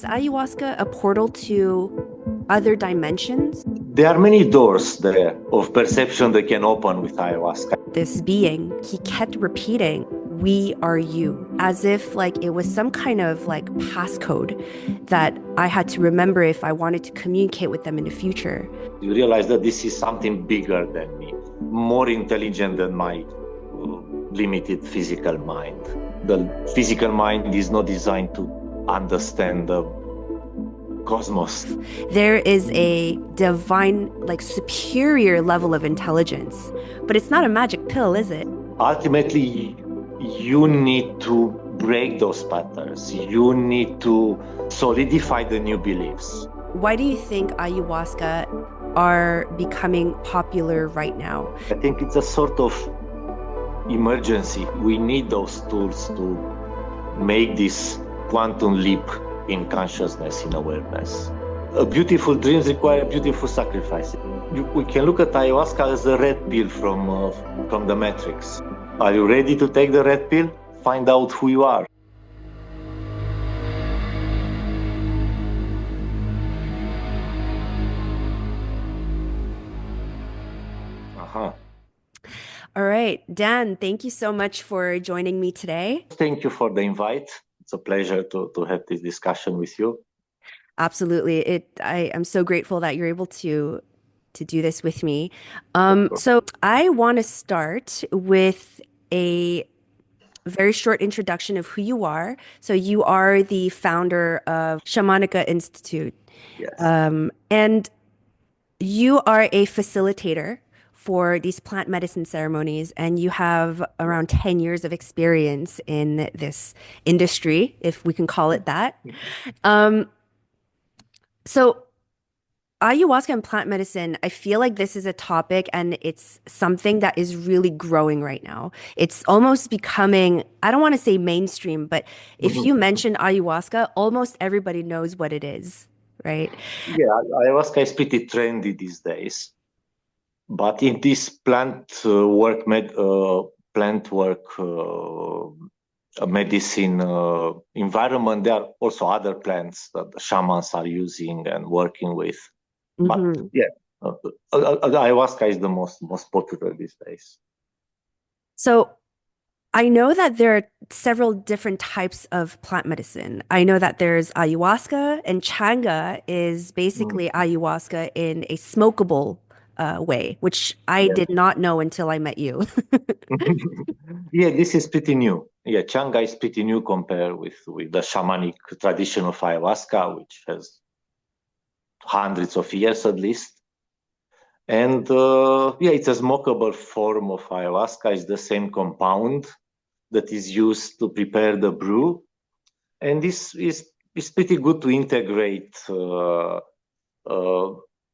Is ayahuasca a portal to other dimensions? There are many doors there of perception that can open with ayahuasca. This being, he kept repeating, "We are you," as if like it was some kind of like passcode that I had to remember if I wanted to communicate with them in the future. You realize that this is something bigger than me, more intelligent than my limited physical mind. The physical mind is not designed to understand the cosmos. There is a divine, like superior level of intelligence, but it's not a magic pill, is it? Ultimately, you need to break those patterns. You need to solidify the new beliefs. Why do you think ayahuasca are becoming popular right now? I think it's a sort of emergency. We need those tools to make this quantum leap in consciousness, in awareness. Beautiful dreams require beautiful sacrifices. We can look at ayahuasca as the red pill from the Matrix. Are you ready to take the red pill? Find out who you are. All right, Dan, thank you so much for joining me today. Thank you for the invite. It's a pleasure to have this discussion with you. Absolutely. I am so grateful that you're able to do this with me. So I want to start with a very short introduction of who you are. So you are the founder of Shamanica Institute. Yes. And you are a facilitator for these plant medicine ceremonies, and you have around 10 years of experience in this industry, if we can call it that. So ayahuasca and plant medicine, I feel like this is a topic and it's something that is really growing right now. It's almost becoming, I don't want to say mainstream, but if you mention ayahuasca, almost everybody knows what it is, right? Yeah, ayahuasca is pretty trendy these days. But in this plant work medicine environment, there are also other plants that the shamans are using and working with. But yeah, ayahuasca is the most popular these days. So I know that there are several different types of plant medicine. I know that there's ayahuasca, and Changa is basically ayahuasca in a smokable way, which I did not know until I met you. Yeah, this is pretty new. Yeah, Changa is pretty new compared with the shamanic tradition of ayahuasca, which has hundreds of years at least. And yeah, it's a smokable form of ayahuasca. It's the same compound that is used to prepare the brew. And this is pretty good to integrate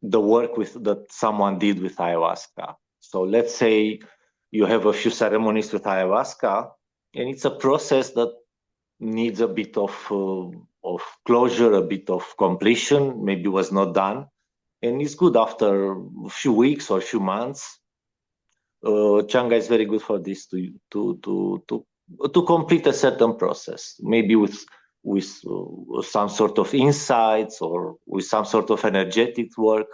the work that someone did with ayahuasca. So let's say you have a few ceremonies with ayahuasca, and it's a process that needs a bit of closure, a bit of completion, maybe was not done. And it's good after a few weeks or a few months. Changa is very good for this to complete a certain process, maybe with some sort of insights or with some sort of energetic work.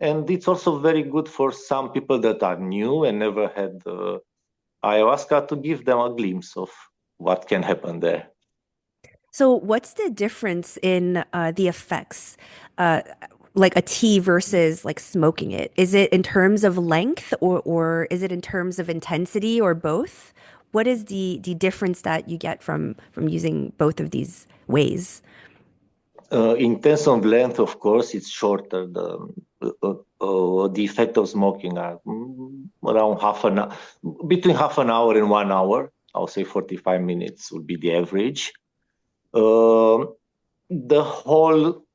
And it's also very good for some people that are new and never had ayahuasca to give them a glimpse of what can happen there. So what's the difference in the effects? Like a tea versus like smoking it? Is it in terms of length or is it in terms of intensity or both? What is the difference that you get from using both of these ways? In terms of length, of course, it's shorter. The effect of smoking are around half an hour, between half an hour and 1 hour. I'll say 45 minutes would be the average. The whole,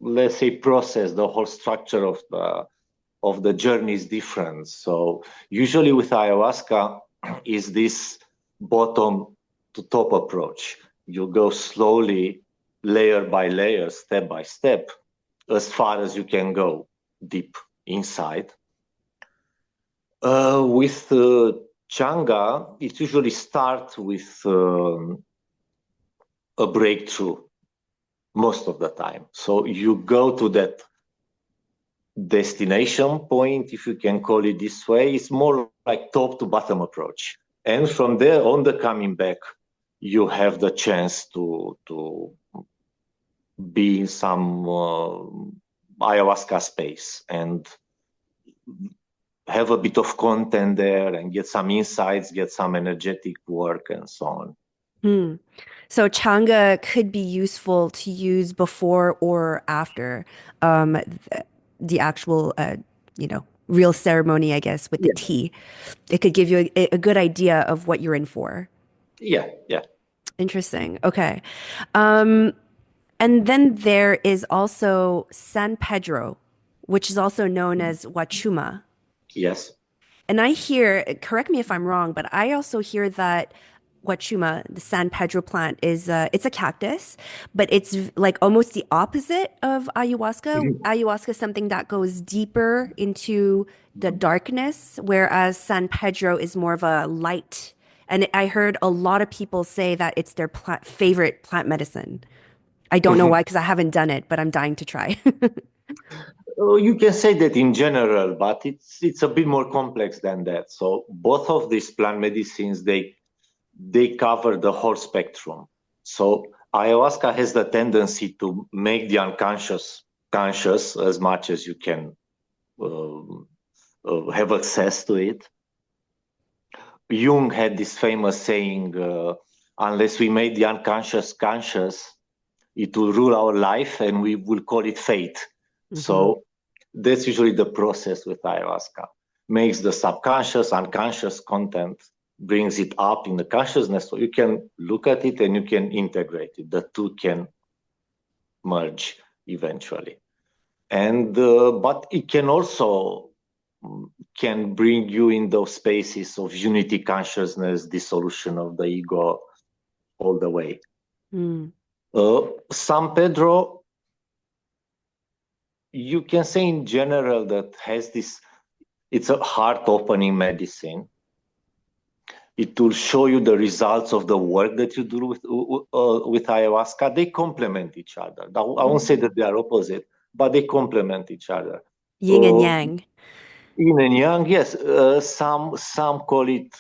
let's say, process, the whole structure of the journey is different. So usually with ayahuasca is this bottom to top approach. You go slowly, layer by layer, step by step, as far as you can go deep inside. With Changa, it usually starts with a breakthrough. most of the time. So you go to that destination point, if you can call it this way. It's more like top to bottom approach. And from there on the coming back, you have the chance to be in some ayahuasca space and have a bit of content there and get some insights, get some energetic work and so on. Hmm. So Changa could be useful to use before or after the actual, real ceremony, I guess, with the Yeah, tea. It could give you a good idea of what you're in for. yeah, yeah. Interesting. Okay. Um, and then there is also San Pedro, which is also known as Huachuma. Yes. And I hear, correct me if I'm wrong, but I also hear that Huachuma, the San Pedro plant, is it's a cactus, but it's like almost the opposite of ayahuasca. Mhm. Ayahuasca is something that goes deeper into the darkness, whereas San Pedro is more of a light. And I heard a lot of people say that it's their favorite plant medicine. I don't know Mhm. why, because I haven't done it, but I'm dying to try. You can say that in general, but it's a bit more complex than that. So both of these plant medicines, they cover the whole spectrum. So ayahuasca has the tendency to make the unconscious conscious as much as you can have access to it. Jung had this famous saying, unless we make the unconscious conscious, it will rule our life and we will call it fate. Hmm. So that's usually the process with ayahuasca. Makes the subconscious, unconscious content, brings it up in the consciousness so you can look at it and you can integrate it. The two can merge eventually. And but it can also can bring you in those spaces of unity consciousness, dissolution of the ego all the way. Mm. San Pedro, you can say in general that has this, it's a heart opening medicine. It will show you the results of the work that you do with ayahuasca. They complement each other. I won't say Mm. that they are opposite, but they complement each other. Yin and Uh, yang. Yin and Yang, yes. Some call it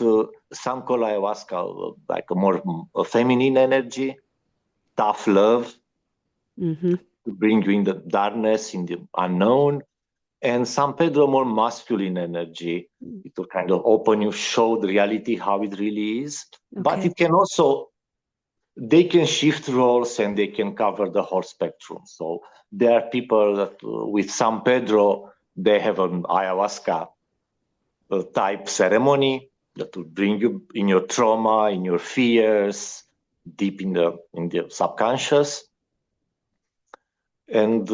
some call ayahuasca like a more feminine energy, tough love Hmm. to bring you in the darkness, in the unknown, and San Pedro more masculine energy. It will kind of open you, show the reality how it really is. But Okay. it can also they can shift roles and they can cover the whole spectrum. So there are people that with San Pedro they have an ayahuasca type ceremony that will bring you in your trauma, in your fears, deep in the subconscious, and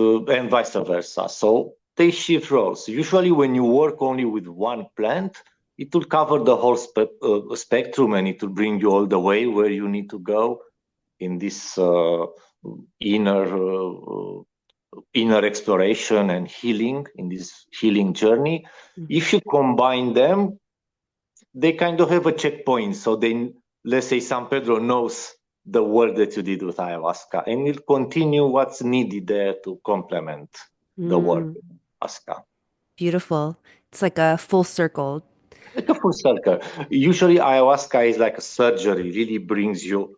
vice versa. So they shift roles. Usually, when you work only with one plant, it will cover the whole spectrum, and it will bring you all the way where you need to go in this inner inner exploration and healing in this healing journey. Hmm. If you combine them, they kind of have a checkpoint. So they, let's say San Pedro knows the work that you did with ayahuasca and will continue what's needed there to complement the work Mm. with ayahuasca. Beautiful. It's like a full circle. Like a full circle. Usually ayahuasca is like a surgery, really brings you,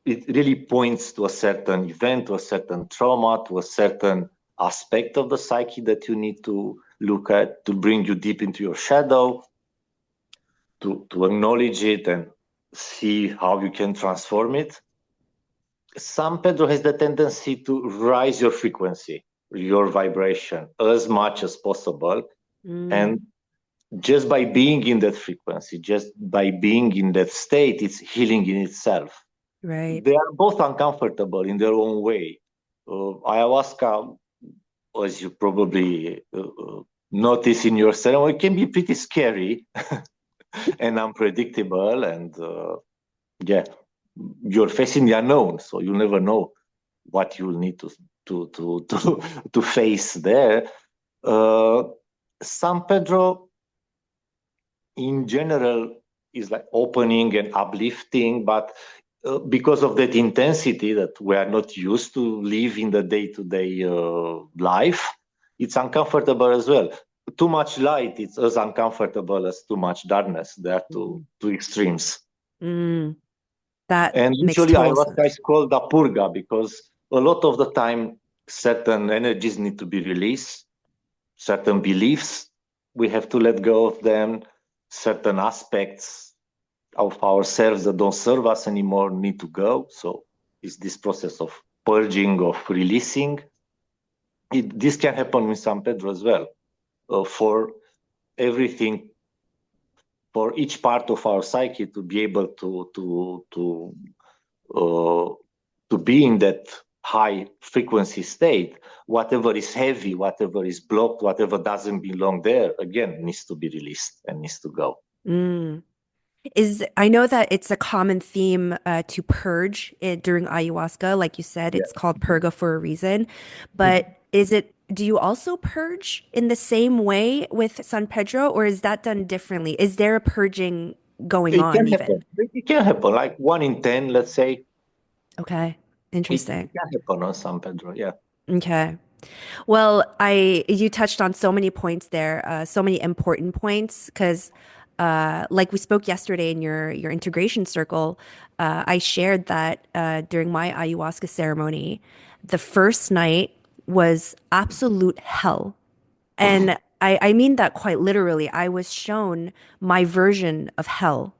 it really points to a certain event, to a certain trauma, to a certain aspect of the psyche that you need to look at to bring you deep into your shadow, to acknowledge it and see how you can transform it. San Pedro has the tendency to rise your frequency, your vibration as much as possible. Mm. And just by being in that frequency, just by being in that state, it's healing in itself. Right. They are both uncomfortable in their own way. Ayahuasca, as you probably notice in your ceremony, can be pretty scary and unpredictable. And yeah, you're facing the unknown, so you never know what you'll need to face there. Uh, San Pedro, in general, is like opening and uplifting, but because of that intensity that we are not used to live in the day-to-day life, it's uncomfortable as well. Too much light, it's as uncomfortable as too much darkness. They are two extremes. Mm, that And makes usually total ayahuasca sense. is called a purga because a lot of the time certain energies need to be released, certain beliefs, we have to let go of them, certain aspects of ourselves that don't serve us anymore need to go. So it's this process of purging, of releasing. This can happen with San Pedro as well. For everything, for each part of our psyche to be able uh, to be in that high frequency state, whatever is heavy, whatever is blocked, whatever doesn't belong there, again, needs to be released and needs to go. Mm. I know that it's a common theme to purge during ayahuasca. Like you said, Yeah. it's called purga for a reason. But do you also purge in the same way with San Pedro, or is that done differently? Is there a purging going It on can even? happen. It can happen. Like 1 in 10, let's say, Okay, it interesting. can happen on San Pedro. Yeah. Okay. Well, you touched on so many points there, so many important points, because like we spoke yesterday in your integration circle, I shared that during my ayahuasca ceremony, the first night was absolute hell. And I mean that quite literally. I was shown my version of hell.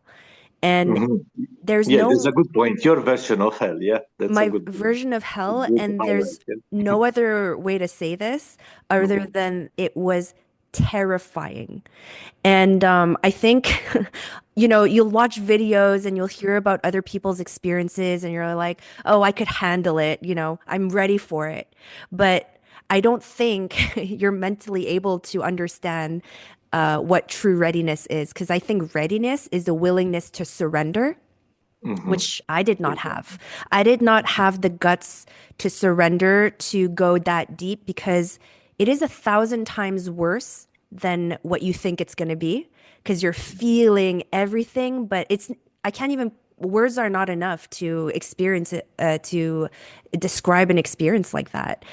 And Hmm. there's Yeah, that's a no good point. Your version of hell. Yeah, that's a my good point. version of hell, Good and highlight. there's Yeah. no other way to say this other Mhm. than it was terrifying. And I think, you'll watch videos and you'll hear about other people's experiences, and you're like, oh, I could handle it. I'm ready for it. But I don't think you're mentally able to understand what true readiness is, because I think readiness is the willingness to surrender, Mhm. which I did not have. I did not have the guts to surrender to go that deep, because it is 1,000 times worse than what you think it's going to be, because you're feeling everything, but I can't even, words are not enough to experience it, to describe an experience like that.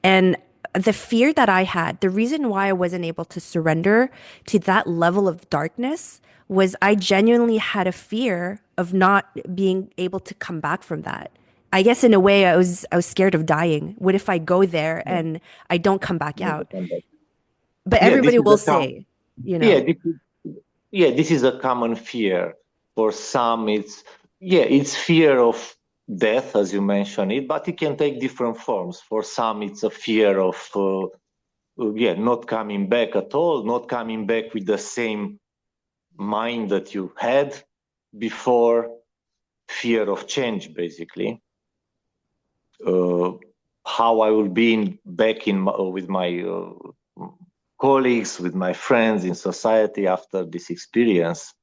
And the fear that I had, the reason why I wasn't able to surrender to that level of darkness was I genuinely had a fear of not being able to come back from that. I guess in a way I was scared of dying. What if I go there Yeah. and I don't come back Never out? come back. But Yeah, this everybody is will a com- say, yeah, this is a common fear. For some, it's fear of death, as you mentioned it, but it can take different forms. For some, it's a fear of not coming back at all, not coming back with the same mind that you had before, fear of change, basically. Uh, how I will be back with my colleagues, with my friends in society after this experience.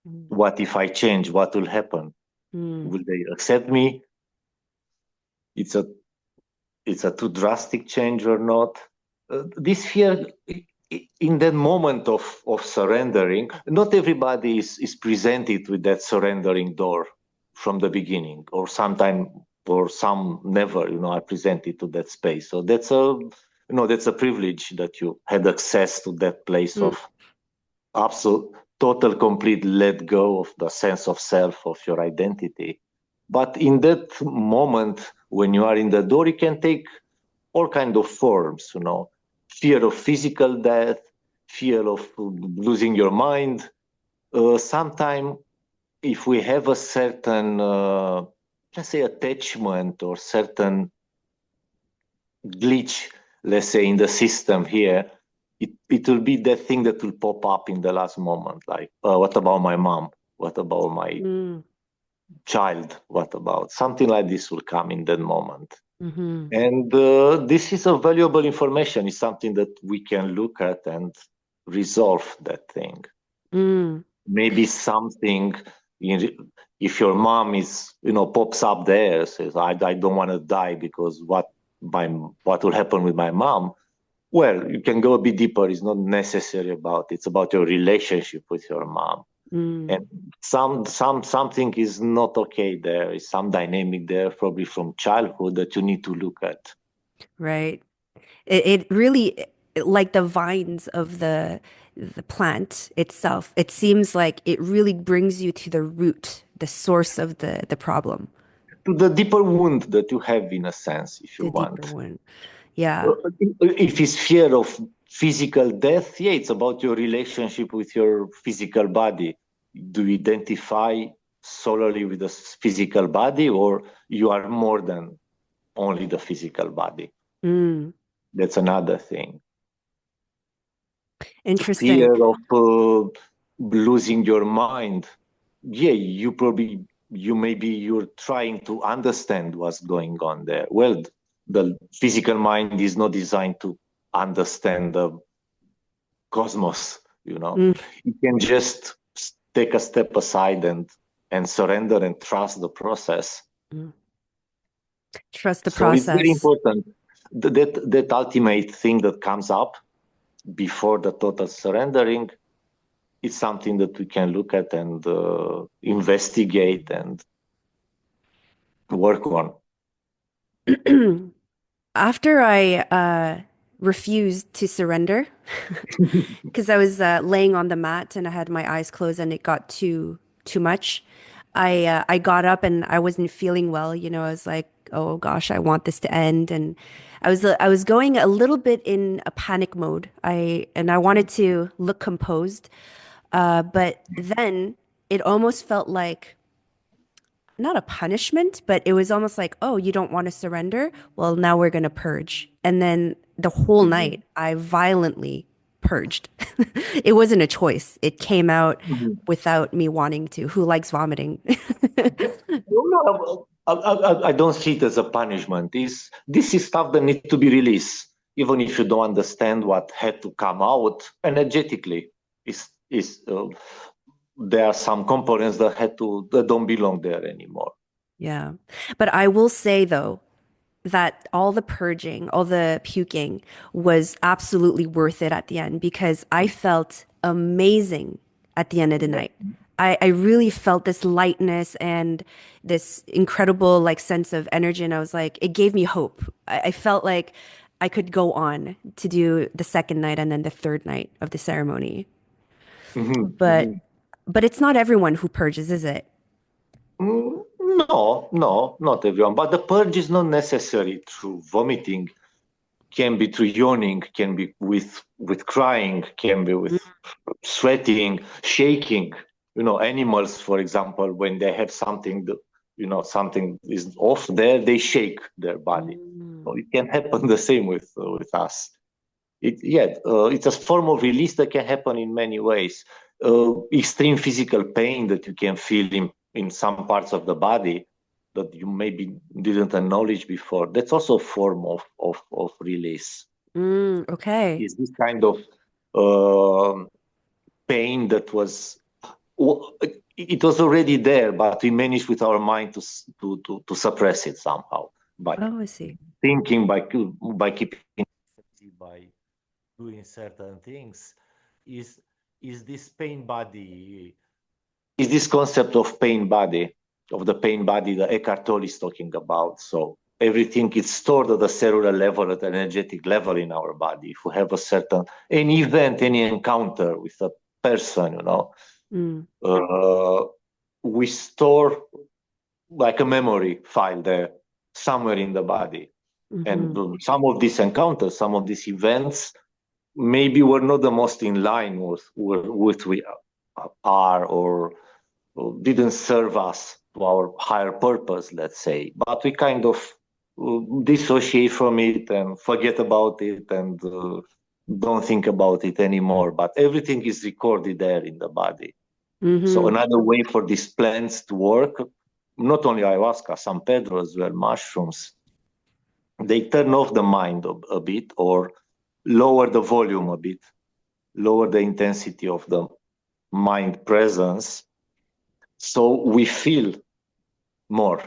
Mm, What if I change? What will happen? mm, Will they accept me? It's a it's a too drastic change or not? This fear in that moment of surrendering, not everybody is presented with that surrendering door from the beginning, or sometime, or some never, are presented to that space. So that's a privilege that you had access to that place mm, of absolute, total, complete let go of the sense of self, of your identity. But in that moment, when you are in the door, it can take all kind of forms, fear of physical death, fear of losing your mind. Sometimes, if we have a certain, let's say, attachment or certain glitch, let's say, in the system here, it will be that thing that will pop up in the last moment. Like, what about my mom? What about my mm, child? What about something like this will come in that moment? mhm, And this is a valuable information. It's something that we can look at and resolve that thing. mm, Maybe something, if your mom pops up there, says, I don't want to die because what will happen with my mom? Well, you can go a bit deeper. It's not necessary it's about your relationship with your mom. Mm, And something is not okay there. Is some dynamic there, probably from childhood, that you need to look at. right. It really like the vines of the plant itself. It seems like it really brings you to the root, the source of the problem, To the deeper wound that you have, in a sense, if you the deeper want. one. Yeah. If it's fear of physical death, yeah, it's about your relationship with your physical body. Do you identify solely with the physical body, or you are more than only the physical body? Mm, That's another thing. interesting. Fear of losing your mind. Yeah, you're trying to understand what's going on there. Well, the physical mind is not designed to understand the cosmos. Mm, You can just take a step aside and surrender and trust the process. mm. Trust the So it's very process. important that ultimate thing that comes up before the total surrendering. It's something that we can look at and investigate and work on. After I refused to surrender, because I was laying on the mat and I had my eyes closed and it got too much. I got up and I wasn't feeling well. You know, I was like, oh gosh, I want this to end, and I was going a little bit in a panic mode. I wanted to look composed, but then it almost felt like not a punishment, but it was almost like, oh, you don't want to surrender? Well, now we're going to purge. And then the whole Mhm. night, I violently purged. It wasn't a choice. It came out Mhm. without me wanting to. Who likes vomiting? No, I don't see it as a punishment. This is stuff that needs to be released, even if you don't understand what had to come out energetically. Is there are some components that don't belong there anymore. Yeah. But I will say though, that all the purging, all the puking was absolutely worth it at the end because I felt amazing at the end of the Yeah. night. I really felt this lightness and this incredible like sense of energy. And I was like, it gave me hope. I felt like I could go on to do the second night and then the third night of the ceremony. Mhm, But mhm. but it's not everyone who purges, is it? No, no, not everyone. But the purge is not necessary through vomiting. Can be through yawning. Can be with crying. Can be with sweating, shaking. Animals, for example, when they have something that, something is off there, they shake their body. Mm. So it can happen the same with us. It's a form of release that can happen in many ways. Extreme physical pain that you can feel in some parts of the body that you maybe didn't acknowledge before. That's also a form of release. Okay. Is this kind of um pain that was it was already there, but we managed with our mind to suppress it somehow by Oh, I see. thinking, by keeping busy, by doing certain things. Is is this pain body? Is this concept of pain body, of the pain body that Eckhart Tolle is talking about? So everything is stored at a cellular level, at an energetic level in our body. If we have any event, any encounter with a person, Mm. uh, we store like a memory file there somewhere in the body. And Hmm. some of these encounters, some of these events, maybe were not the most in line with we are, or didn't serve us to our higher purpose, let's say. But we kind of dissociate from it and forget about it and don't think about it anymore. But everything is recorded there in the body. So Hmm. another way for these plants to work, not only ayahuasca, some Pedro as well, mushrooms, they turn off the mind a bit, or lower the volume a bit, lower the intensity of the mind presence. So we feel more,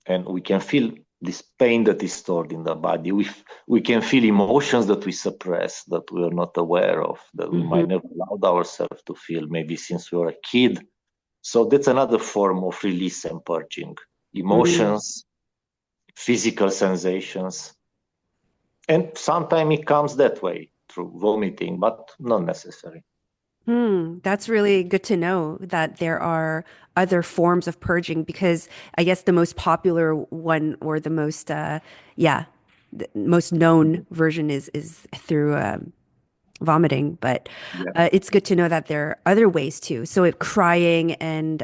and we can feel this pain that is stored in the body. We can feel emotions that we suppress, that we are not aware of, that we Hmm. might never allowed ourselves to feel, maybe since we were a kid. So that's another form of release and purging. Mm. Emotions, physical sensations, and sometimes it comes that way through vomiting, but not necessary. Hmm, that's really good to know that there are other forms of purging because I guess the most popular one or the most yeah, the most known version is through vomiting, but Yeah. it's good to know that there are other ways too. So if crying and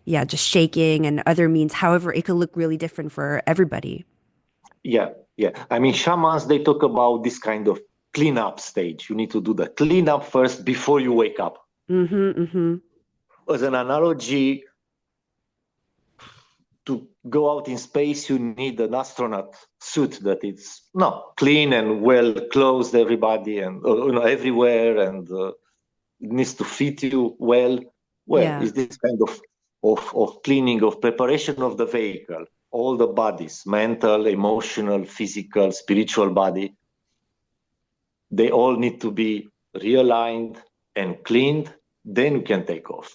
yeah, just shaking and other means, however, it could look really different for everybody. Yeah, yeah. I mean, shamans, they talk about this kind of cleanup stage. You need to do the cleanup first before you wake up. Mm-hmm, mm-hmm. As an analogy, to go out in space, you need an astronaut suit that is no clean and well clothed, everybody and everywhere, and it needs to fit you well. Well, Yeah. is this kind of cleaning, of preparation of the vehicle, all the bodies, mental, emotional, physical, spiritual body, they all need to be realigned and cleaned. Then you can take off.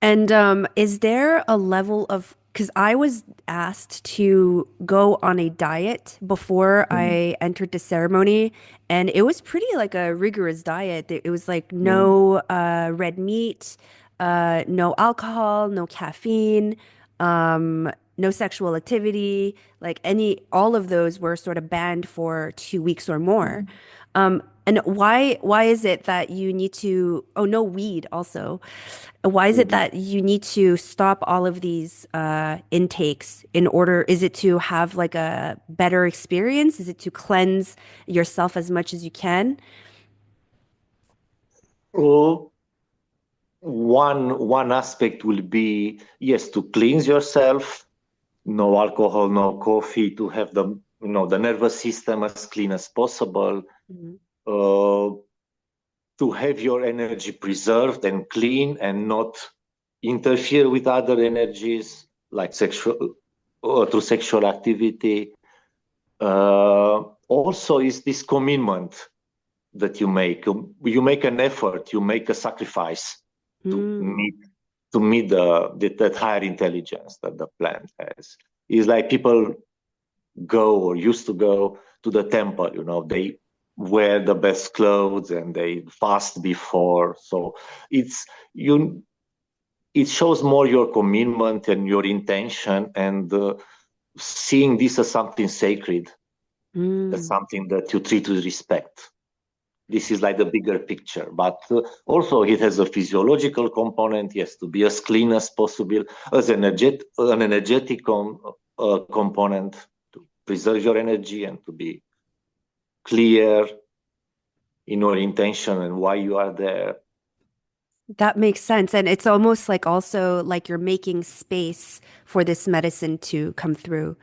And is there a level of, because I was asked to go on a diet before Mm, I entered the ceremony, and it was pretty like a rigorous diet. It was like mm, no red meat, no alcohol, no caffeine, no sexual activity, like all of those were sort of banned for 2 weeks or more. mm. And why is it that you need to, oh, no weed also. Why is it Mm. that you need to stop all of these intakes in order? Is it to have like a better experience? Is it to cleanse yourself as much as you can? Oh, one aspect will be yes to cleanse yourself, no alcohol, no coffee, to have the nervous system as clean as possible, Mhm. uh, to have your energy preserved and clean and not interfere with other energies like sexual or through sexual activity. Also, is this commitment that you make. You make an effort, you make a sacrifice to Mm. meet that higher intelligence that the plant has. It's like people go or used to go to the temple. They wear the best clothes and they fast before. So it's you. It shows more your commitment and your intention, and seeing this as something sacred, as Mm. something that you treat with respect. This is like the bigger picture, but also it has a physiological component, yes, to be as clean as possible, as an energetic component, to preserve your energy and to be clear in your intention and why you are there. That makes sense. And it's almost like also like you're making space for this medicine to come through.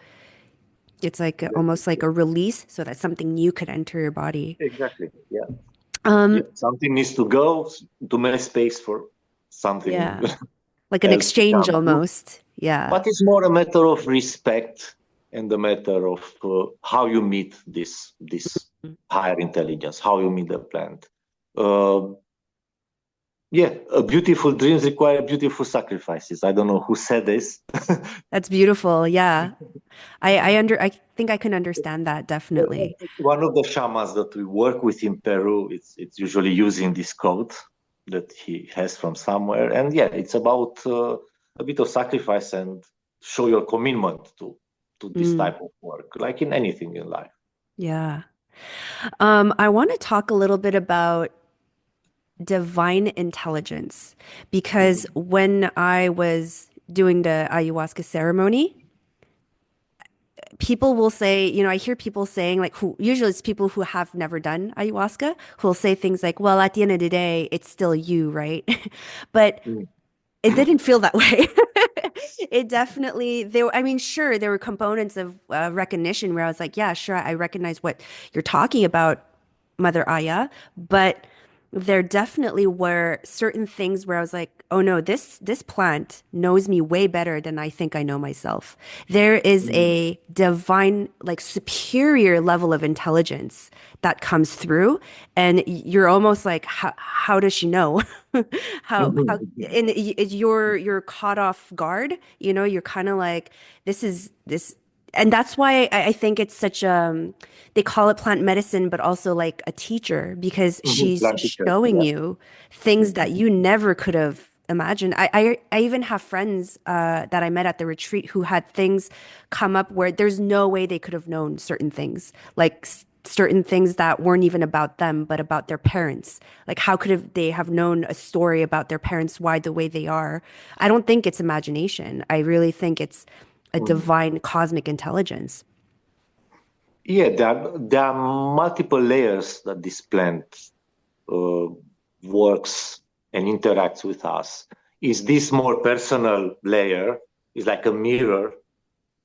It's like almost like a release so that something new could enter your body. Exactly. Yeah. Yeah. Um, Something needs to go to make space for something yeah, like an else to exchange come through. almost. Yeah. But it's more a matter of respect and a matter of how you meet this higher intelligence, how you meet the plant. Uh, yeah, beautiful dreams require beautiful sacrifices. I don't know who said this. That's beautiful. Yeah. I think I can understand that definitely. One of the shamans that we work with in Peru, it's usually using this code that he has from somewhere, and yeah, it's about a bit of sacrifice and show your commitment to this Mm, type of work, like in anything in life. yeah. I want to talk a little bit about divine intelligence because Mhm. when I was doing the ayahuasca ceremony, people will say, I hear people saying like who usually it's people who have never done ayahuasca who will say things like, well, at the end of the day, it's still you, right? But Mm. it didn't feel that way. It definitely I mean, sure, there were components of recognition where I was like, yeah, sure, I recognize what you're talking about, Mother Aya, but there definitely were certain things where I was like, oh no, this plant knows me way better than I think I know myself. There is Mm. a divine, like superior level of intelligence that comes through, and you're almost like, how does she know? How and you're caught off guard, you know, you're kind of like, this, and that's why I think it's such they call it plant medicine, but also like a teacher because she's Plant teachers, showing yeah. you things that you never could have imagined. I even have friends that I met at the retreat who had things come up where there's no way they could have known certain things, like certain things that weren't even about them, but about their parents. Like how could have they have known a story about their parents, why the way they are? I don't think it's imagination. I really think it's a Mhm. divine cosmic intelligence. Yeah, there are multiple layers that this plant uh, works and interacts with us. Is this more personal layer? Is like a mirror,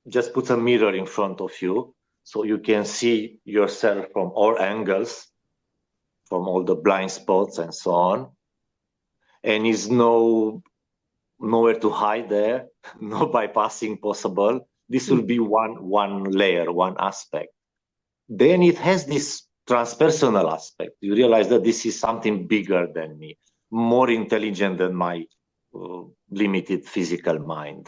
just put a mirror in front of you so you can see yourself from all angles, from all the blind spots and so on. And is nowhere to hide there, no bypassing possible. This will be one layer, one aspect. Then it has this transpersonal aspect. You realize that this is something bigger than me, more intelligent than my limited physical mind.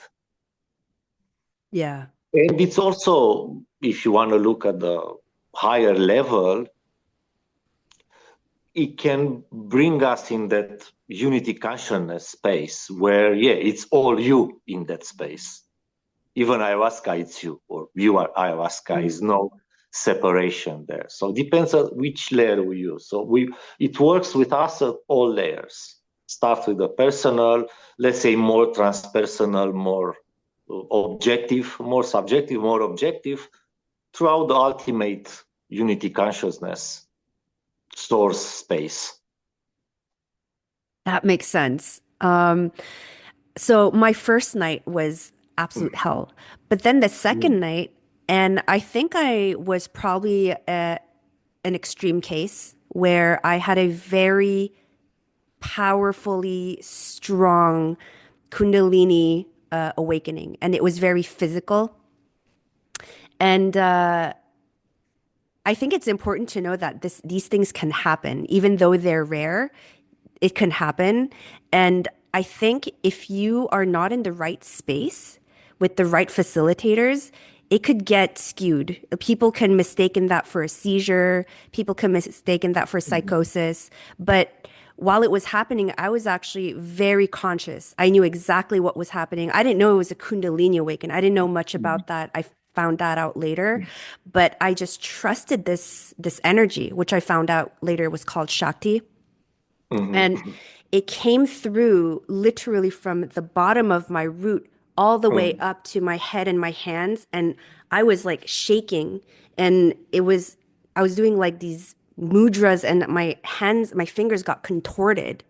Yeah. And it's also, if you want to look at the higher level, it can bring us in that unity consciousness space where, yeah, it's all you in that space. Even ayahuasca, it's you, or you are ayahuasca. Is no separation there. So it depends on which layer we use. So it works with us at all layers. Start with the personal, let's say more transpersonal, more objective, more subjective, more objective, throughout the ultimate unity consciousness source space. That makes sense. So my first night was absolute hell. But then the second night, and I think I was probably an extreme case where I had a very powerfully strong Kundalini awakening, and it was very physical. And I think it's important to know that these things can happen, even though they're rare. It can happen. And I think if you are not in the right space with the right facilitators, it could get skewed. People can mistaken that for a seizure. People can mistaken that for psychosis. But while it was happening, I was actually very conscious. I knew exactly what was happening. I didn't know it was a Kundalini awaken. I didn't know much about that. I found that out later, but I just trusted this energy, which I found out later was called Shakti. And Mhm. it came through literally from the bottom of my root all the way Mhm. up to my head and my hands. And I was like shaking. And I was doing like these mudras, and my hands, my fingers got contorted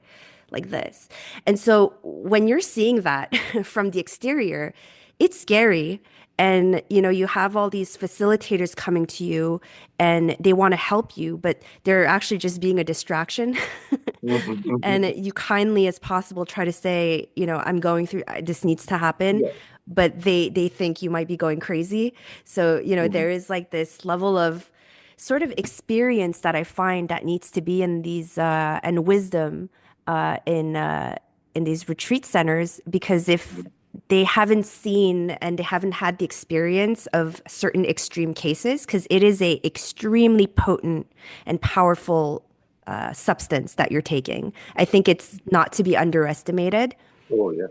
like this. And so when you're seeing that from the exterior, it's scary. And you know, you have all these facilitators coming to you and they want to help you, but they're actually just being a distraction. Mhm. And Mhm. you kindly as possible try to say, you know, I'm going through, this needs to happen, Yeah. but they think you might be going crazy. So, you know, Mhm. there is like this level of sort of experience that I find that needs to be in these and wisdom in these retreat centers, because if they haven't seen and they haven't had the experience of certain extreme cases, because it is a extremely potent and powerful substance that you're taking. I think it's not to be underestimated. Oh, yeah.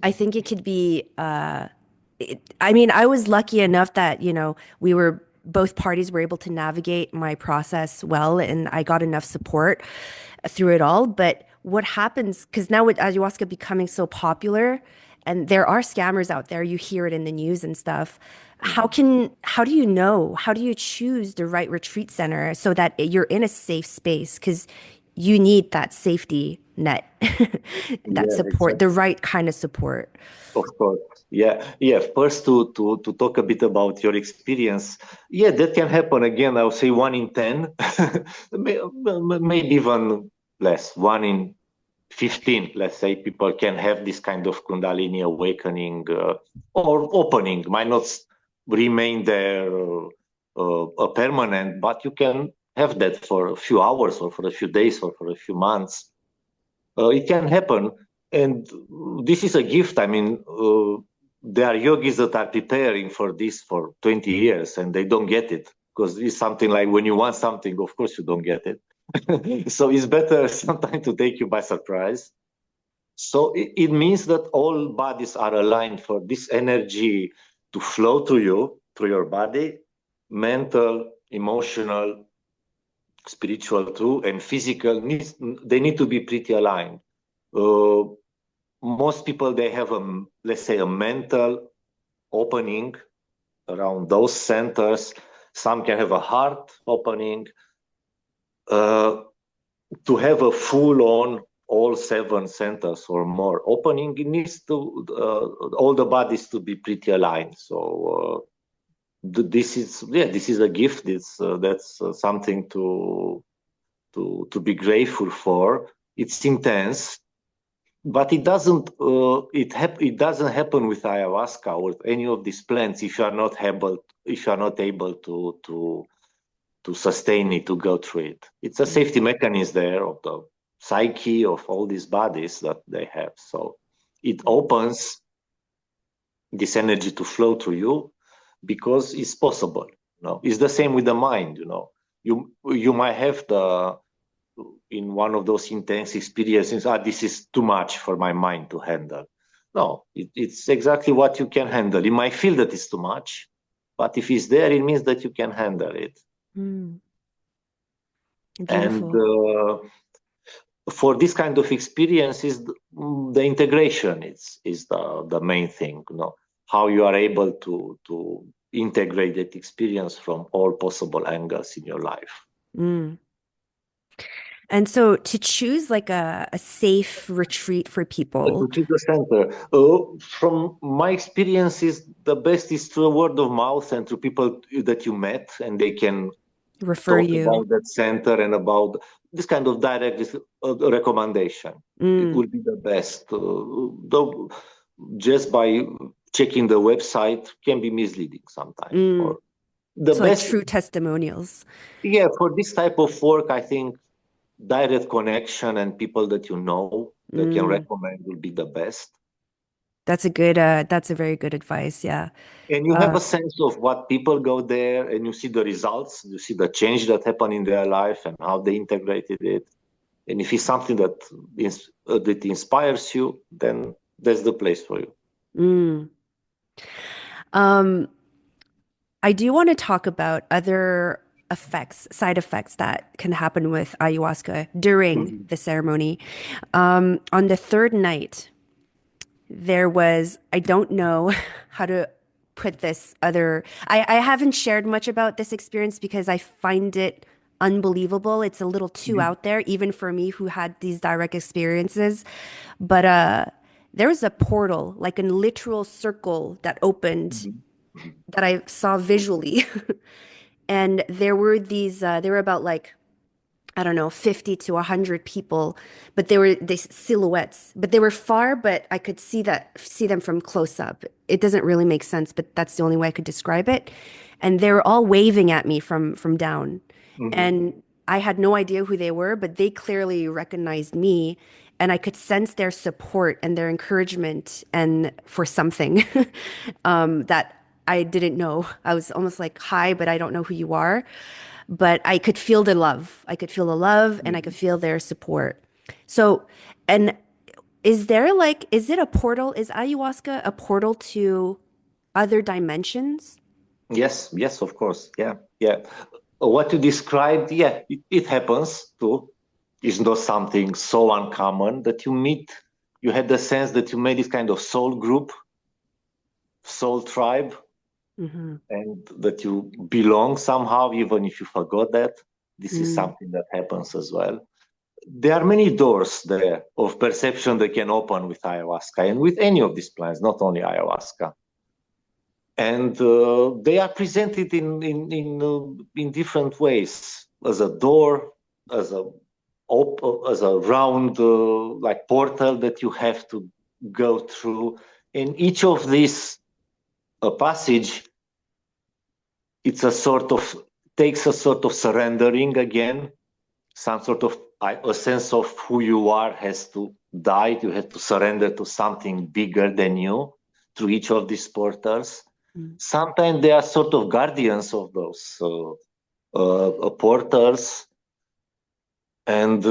I think it could be, I mean, I was lucky enough that, you know, both parties were able to navigate my process well, and I got enough support through it all. But what happens, because now with ayahuasca becoming so popular, and there are scammers out there, you hear it in the news and stuff. How do you know? How do you choose the right retreat center so that you're in a safe space? Because you need that safety net, that Yeah, support, the exactly. right kind of support. Of course. Yeah. Yeah. First, to talk a bit about your experience. Yeah, that can happen again. I would say one in 10, maybe even. less. 1 in 15, let's say, people can have this kind of Kundalini awakening or opening. Might not remain there permanent, but you can have that for a few hours or for a few days or for a few months. It can happen. And this is a gift. I mean, there are yogis that are preparing for this for 20 years and they don't get it, because it's something like when you want something, of course you don't get it. So it's better sometimes to take you by surprise. So it means that all bodies are aligned for this energy to flow to you, through your body, mental, emotional, spiritual too, and physical needs. They need to be pretty aligned. Uh, Most people, they have let's say, a mental opening around those centers. Some can have a heart opening. To have a full-on all 7 centers or more opening, it needs to all the bodies to be pretty aligned. So this is a gift. That's something to be grateful for. It's intense, but it doesn't it doesn't happen with ayahuasca or any of these plants if you are not able to sustain it, to go through it. It's a safety mechanism there of the psyche of all these bodies that they have. So it opens this energy to flow through you because it's possible. It's the same with the mind. You might have in one of those intense experiences, this is too much for my mind to handle. No, it's exactly what you can handle. You might feel that it's too much, but if it's there, it means that you can handle it. Mm. And Beautiful. for this kind of experiences, the integration is the main thing. How you are able to integrate that experience from all possible angles in your life. Mm. And so to choose like a safe retreat for people, To choose the center, from my experiences, the best is through word of mouth and through people that you met, and they can refer talk you. about that center and about this kind of direct recommendation. It Mm. will be the best. Just by checking the website can be misleading sometimes. Mm. Or the So like best, true testimonials. yeah, for this type of work, I think direct connection and people that you know that can Mm. recommend will be the best. That's a very good advice. Yeah. And you have Uh, a sense of what people go there, and you see the results, you see the change that happened in their life and how they integrated it. And if it's something that inspires you, then that's the place for you. mm. Um, I do want to talk about other side effects that can happen with ayahuasca during Mhm. the ceremony. On the third night, there was, I don't know how to put this I haven't shared much about this experience because I find it unbelievable. It's a little too Mhm. out there, even for me who had these direct experiences. But there was a portal, like a literal circle that opened Mhm. that I saw visually. And there were about like, I don't know, 50 to 100 people, but they were these silhouettes, but they were far, but I could see them from close up. It doesn't really make sense, but that's the only way I could describe it. And they were all waving at me from down. Mhm. And I had no idea who they were, but they clearly recognized me. And I could sense their support and their encouragement and for something that I didn't know. I was almost like, hi, but I don't know who you are. But I could feel the love. I could feel the love and I could Mhm. feel their support. So, and is it a portal? Is ayahuasca a portal to other dimensions? Yes, yes, of course. Yeah, yeah. What you described, yeah, it happens too. It's not something so uncommon that you meet. You had the sense that you made this kind of soul group, soul tribe, Mm-hmm. and that you belong somehow, even if you forgot that. This is Mm, something that happens as well. There are many doors there of perception that can open with ayahuasca and with any of these plants, not only ayahuasca. And they are presented in different ways, as a door, as a as a round like portal that you have to go through. And each of these passage, it's a sort of takes a sort of surrendering again, some sort of a sense of who you are has to die. You have to surrender to something bigger than you through each of these portals. Sometimes they are sort of guardians of those portals, and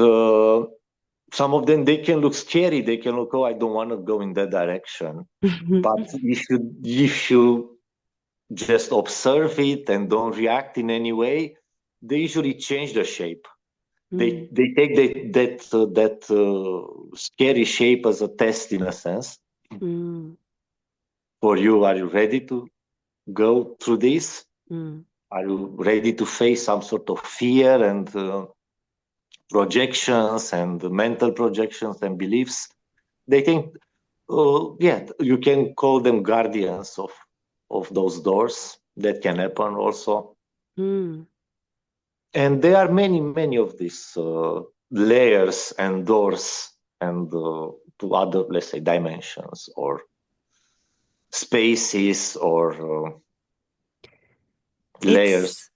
some of them, they can look scary. They can look, oh, I don't want to go in that direction. But if you just observe it and don't react in any way, they usually change the shape. They take that scary shape as a test, in a sense. For you, are you ready to go through this? Are you ready to face some sort of fear and projections and mental projections and beliefs? They think, you can call them guardians of those doors. That can happen also. And there are many of these layers and doors and to other, let's say, dimensions or spaces or layers.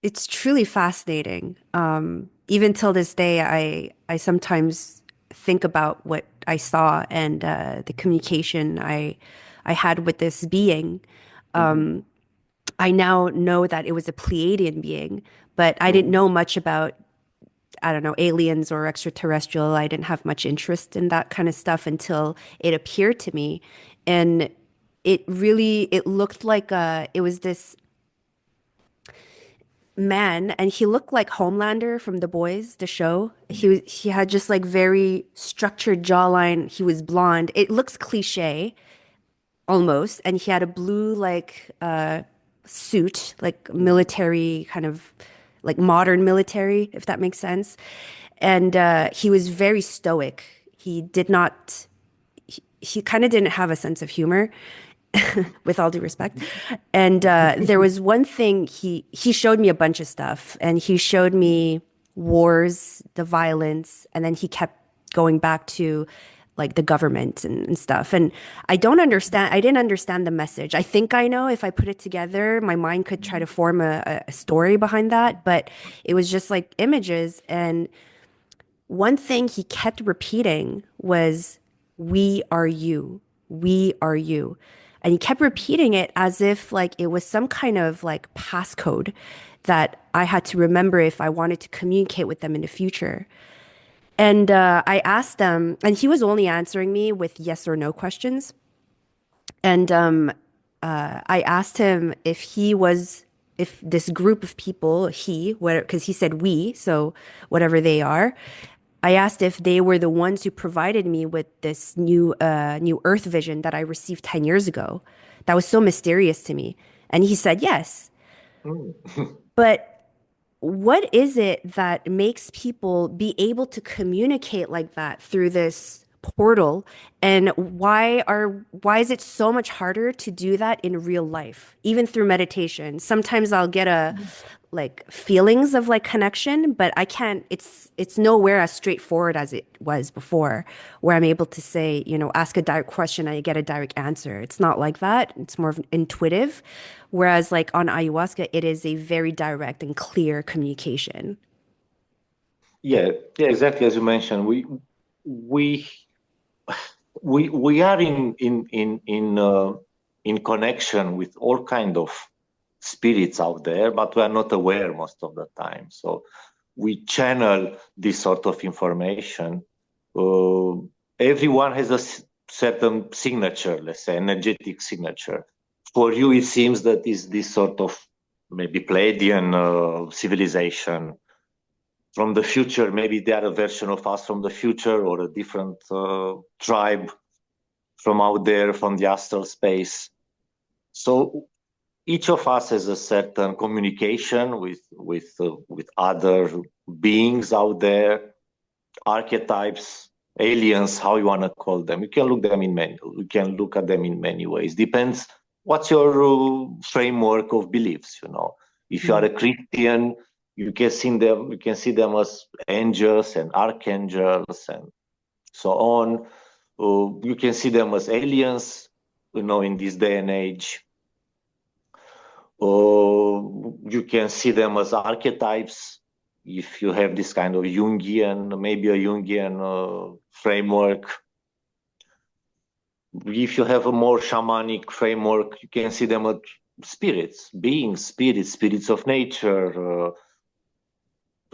It's truly fascinating. Even till this day, I sometimes think about what I saw and the communication I had with this being. I now know that it was a Pleiadian being, but I didn't know much about, I don't know, aliens or extraterrestrial. I didn't have much interest in that kind of stuff until it appeared to me. And it looked like it was this man, and he looked like Homelander from The Boys, the show. He had just like very structured jawline. He was blonde. It looks cliche almost, and he had a blue like suit, like military kind of like modern military, if that makes sense. And he was very stoic. He did not. He kind of didn't have a sense of humor. With all due respect. And there was one thing he showed me a bunch of stuff, and he showed me wars, the violence, and then he kept going back to like the government and stuff. And I didn't understand the message. I think I know if I put it together, my mind could try to form a story behind that, but it was just like images. And one thing he kept repeating was, "We are you. We are you." And he kept repeating it as if like it was some kind of like passcode that I had to remember if I wanted to communicate with them in the future. And I asked them, and he was only answering me with yes or no questions. And I asked him if this group of people, because he said we, so whatever they are, I asked if they were the ones who provided me with this new Earth vision that I received 10 years ago. That was so mysterious to me. And he said yes. But what is it that makes people be able to communicate like that through this portal? And why is it so much harder to do that in real life, even through meditation? Sometimes I'll get like feelings of like connection, but I can't, it's nowhere as straightforward as it was before, where I'm able to say, ask a direct question and I get a direct answer. It's not like that. It's more intuitive. Whereas like on ayahuasca, it is a very direct and clear communication. Yeah, exactly as you mentioned. We we are in connection with all kind of spirits out there, but we are not aware most of the time. So we channel this sort of information. Everyone has a certain signature, let's say, energetic signature. For you, it seems that is this sort of maybe Pleiadian civilization from the future. Maybe they are a version of us from the future, or a different tribe from out there, from the astral space. So each of us has a certain communication with other beings out there, archetypes, aliens, how you want to call them. You can look at them in many ways. Depends what's your framework of beliefs. If you are a Christian, You can see them as angels and archangels and so on. You can see them as aliens, in this day and age. You can see them as archetypes if you have this kind of Jungian, maybe a Jungian framework. If you have a more shamanic framework, you can see them as spirits, beings, spirits of nature,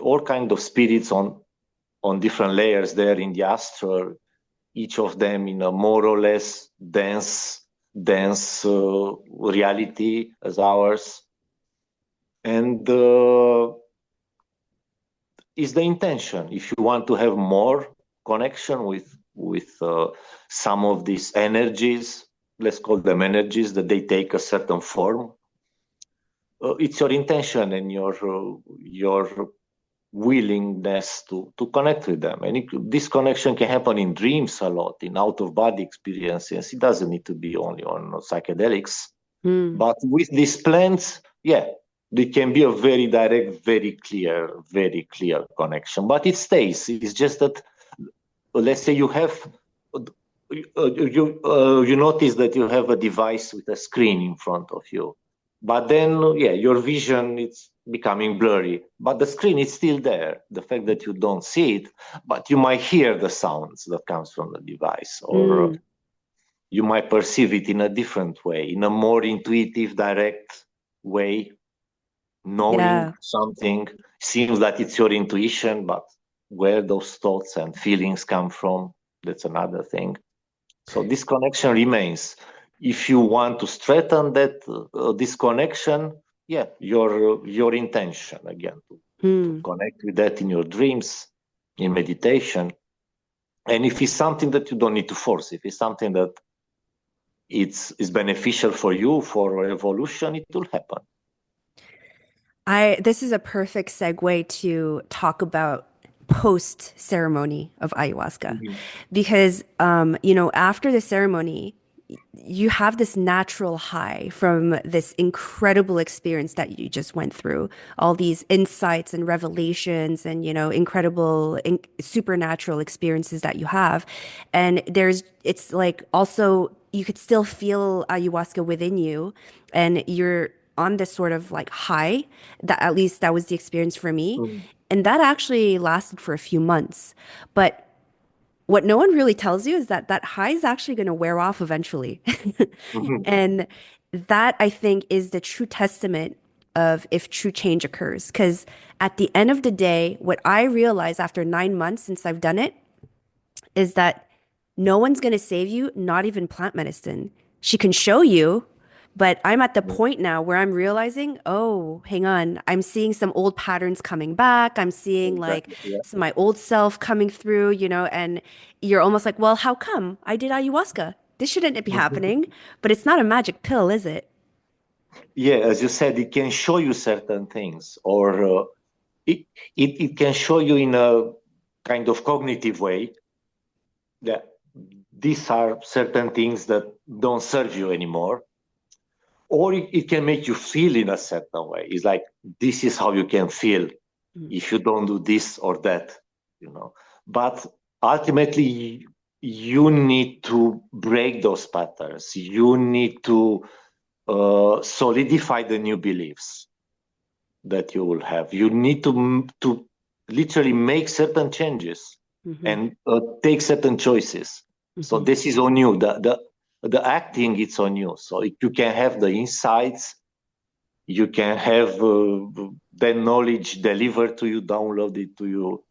all kind of spirits on different layers there in the astral, each of them in a more or less dense reality as ours. And is the intention. If you want to have more connection with some of these energies, let's call them energies, that they take a certain form, it's your intention and your willingness to connect with them. And this connection can happen in dreams a lot, in out-of-body experiences. It doesn't need to be only on psychedelics. But with these plants, there can be a very direct, very clear connection. But it stays. It's just that, let's say you have, you notice that you have a device with a screen in front of you. But then, your vision, it's becoming blurry. But the screen is still there. The fact that you don't see it, but you might hear the sounds that comes from the device, or you might perceive it in a different way, in a more intuitive, direct way, knowing something. Seems that it's your intuition, but where those thoughts and feelings come from, that's another thing. So this connection remains. If you want to strengthen that this connection, your intention again to connect with that in your dreams, in meditation. And if it's something that you don't need to force, if it's something that is beneficial for you, for evolution, it will happen. This is a perfect segue to talk about post ceremony of ayahuasca, because after the ceremony, you have this natural high from this incredible experience that you just went through, all these insights and revelations and, incredible supernatural experiences that you have. And it's like also you could still feel ayahuasca within you, and you're on this sort of like high. That, at least that was the experience for me. And that actually lasted for a few months. But what no one really tells you is that that high is actually going to wear off eventually. And that, I think, is the true testament of if true change occurs. Because at the end of the day, what I realized after 9 months since I've done it is that no one's going to save you, not even plant medicine. She can show you, but I'm at the point now where I'm realizing, oh, hang on, I'm seeing some old patterns coming back. I'm seeing like some my old self coming through, and you're almost like, well, how come? I did ayahuasca. This shouldn't be happening, but it's not a magic pill, is it? Yeah, as you said, it can show you certain things, or it can show you in a kind of cognitive way that these are certain things that don't serve you anymore. Or it can make you feel in a certain way. It's like, this is how you can feel if you don't do this or that, But ultimately, you need to break those patterns. You need to solidify the new beliefs that you will have. You need to literally make certain changes and take certain choices. So this is on you. The acting, it's on you. So you can have the insights, you can have the knowledge delivered to you, downloaded to you,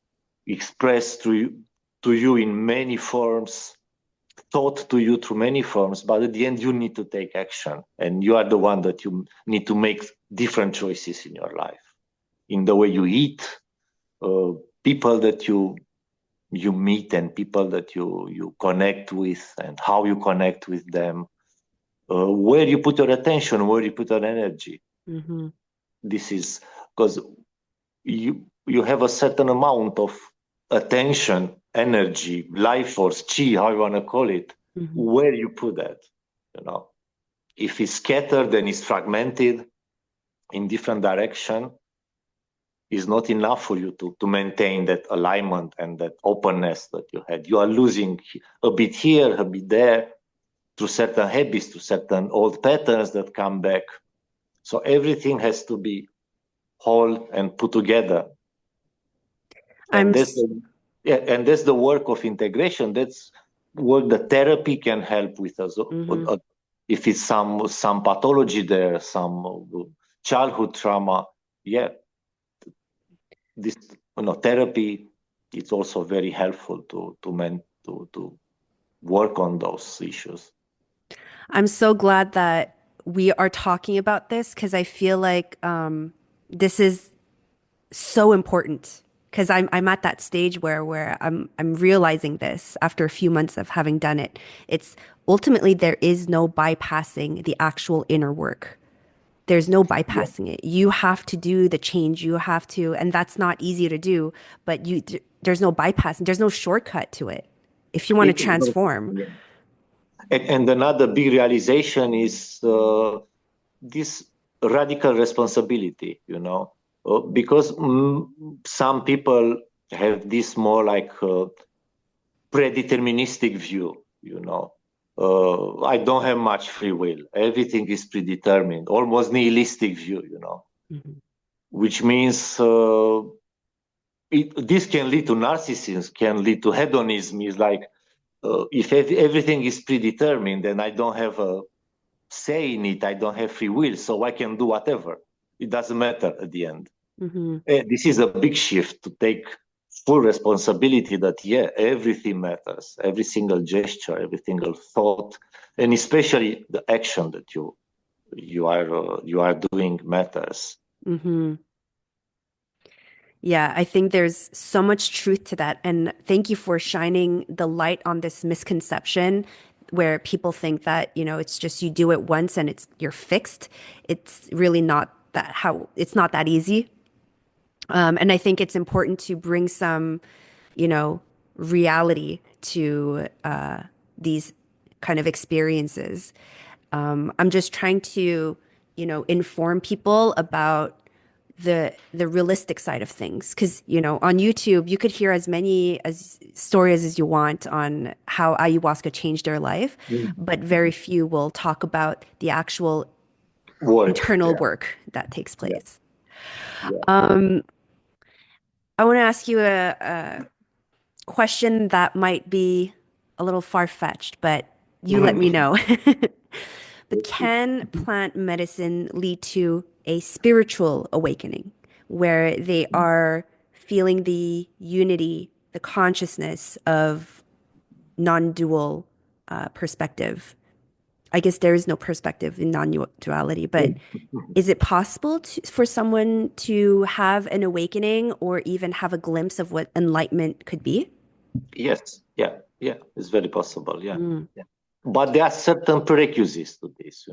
expressed to you in many forms, taught to you through many forms. But at the end, you need to take action, and you are the one that you need to make different choices in your life, in the way you eat, people that you meet and people that you connect with and how you connect with them, where you put your attention, where you put your energy. This is because you have a certain amount of attention, energy, life force, chi, how you want to call it, where you put that. If it's scattered and it's fragmented in different direction, is not enough for you to maintain that alignment and that openness that you had. You are losing a bit here, a bit there, through certain habits, to certain old patterns that come back. So everything has to be whole and put together. I'm And s- that's the work of integration. That's what the therapy can help with us. mhm. If it's some pathology there, some childhood trauma, yeah, this therapy, it's also very helpful to work on those issues. I'm so glad that we are talking about this because I feel like this is so important because I'm at that stage where I'm realizing this after a few months of having done it. It's ultimately there is no bypassing the actual inner work. There's no Yeah, bypassing it. You have to do the change. You have to, and that's not easy to do, but there's no bypassing. There's no shortcut to it if you want to transform. yeah. And another big realization is this radical responsibility, because some people have this more like predeterministic view, I don't have much free will. Everything is predetermined, almost nihilistic view, Mhm. which means this can lead to narcissism, can lead to hedonism. Is like if everything is predetermined, then I don't have a say in it. I don't have free will, so I can do whatever. It doesn't matter at the end. Mhm. This is a big shift to take full responsibility that, yeah, everything matters, every single gesture, every single thought, and especially the action that you are doing matters. Mhm. Yeah, I think there's so much truth to that. And thank you for shining the light on this misconception where people think that, it's just you do it once and you're fixed. It's really not it's not that easy. And I think it's important to bring some, you know, reality to these kind of experiences. I'm just trying to, inform people about the realistic side of things because on YouTube you could hear as many as stories as you want on how ayahuasca changed their life, Mm. but very few will talk about the actual Work, internal yeah, work that takes yeah, place. yeah. I want to ask you a question that might be a little far-fetched, but you let me know. But can plant medicine lead to a spiritual awakening where they are feeling the unity, the consciousness of non-dual perspective? I guess there is no perspective in non-duality, but is it possible for someone to have an awakening or even have a glimpse of what enlightenment could be? Yes, yeah, yeah, it's very possible, yeah, Mm, yeah. But there are certain prerequisites to this,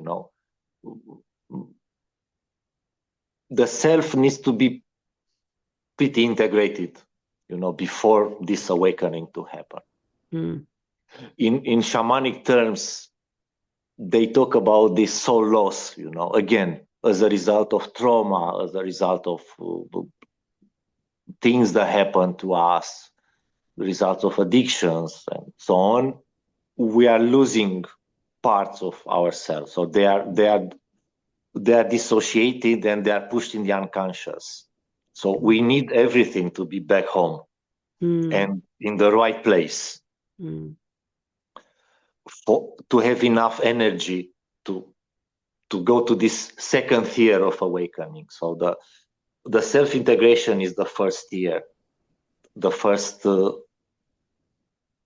The self needs to be pretty integrated, before this awakening to happen. mm, In shamanic terms, they talk about this soul loss, again, as a result of trauma, as a result of things that happen to us, the result of addictions and so on. We are losing parts of ourselves. So they are dissociated and they are pushed in the unconscious. So we need everything to be back home mm, and in the right place mm, to have enough energy to go to this second tier of awakening. So the self integration is the first tier, the first